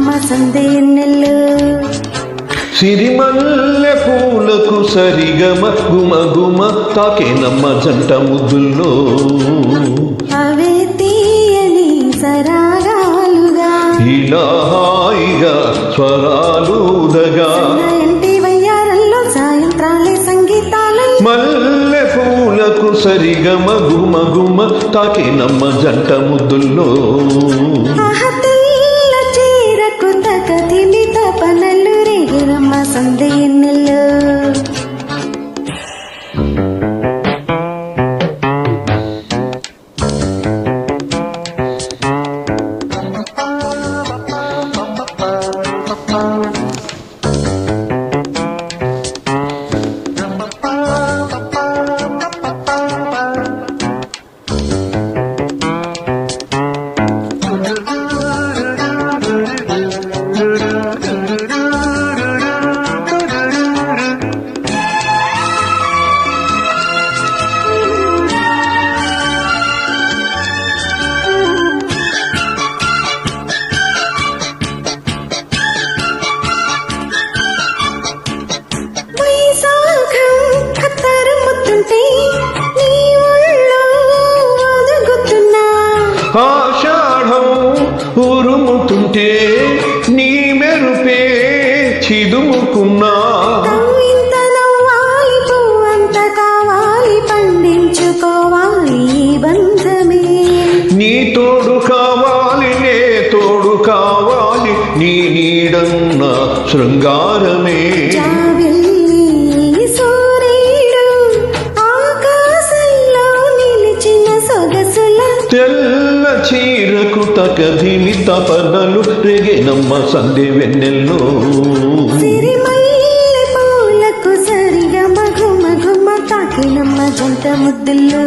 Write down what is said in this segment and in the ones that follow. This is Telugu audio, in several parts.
ನಮ್ಮ ಸಂದೆಯನ್ನೆಲ್ಲೋ సిరిమల్లె పూలకు సరిగమ గుమ గుమ తాకే నమ్మ జంట ముద్దుల్లో అవే తీయని సరాగాలుగా ఇలా హాయిగా స్వరాలుదగా ఇంటి వయ్యారంలో సాయంత్రాలే సంగీతాలై మల్లె పూలకు సరిగమ గుమ గుమ తాకే నమ్మ జంట ముద్దుల్లో తెల్ల చీరకు తకతిమి తపనలు రేగి ನಮ್ಮ సందెయన్ನೆಲ್ಲೋ ఆషాఢం ఉరుముతుంటే నీ మెరుపే చిదుముకున్నా ఇంత నవ్వాలి పువ్వంత కావాలి పండించుకోవాలి బంధమే నీ తోడు కావాలి నే తోడు కావాలి నీ నీడన్న శృంగారమే తెల్ల చీరకు తకదిమి తపనలు రేగే నమ్మ సందే వెన్నెల్లో సిరిమల్లె పూలకు సరిగా మగు మగుమ తాకి నమ్మ జంట ముద్దుల్లో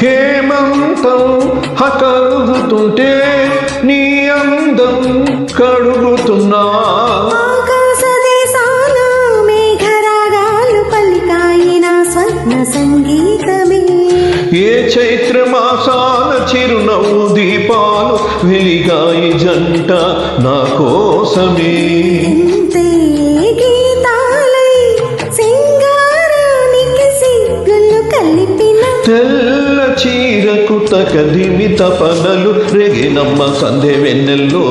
హేమంతం కలుగుతుంటే నీ అందం కడుగుతున్నా ఆకాశ దేశాన మేఘరాగాలు పలికాయిన స్వర్ణ సంగీతమే ఏ చైత్ర మాసాల చిరునవ్వు దీపాలు వెలిగాయి జంట నా కోసమే తెల్ల చీరకు తకదిమి తపనలు రేగే నమ్మ సందే వెన్నెల్లో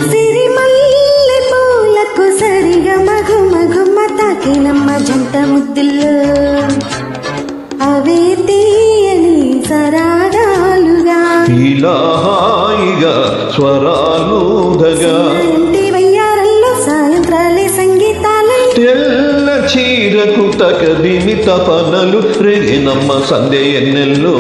సిరిమల్లె పూలకు సరిగా మగు మగుమ తాకి నమ్మ జంట ముద్దుల్లో అవే తీయని సరాగాలుగా ఇలా హాయిగా స్వరాలుదగా ఇంటి వయ్యారంలో సాయంత్రాలే సంగీతాలై తెల్ల చీరకు తకదిమి తపనలు రేగే నమ్మ సందే ఎన్నెల్లో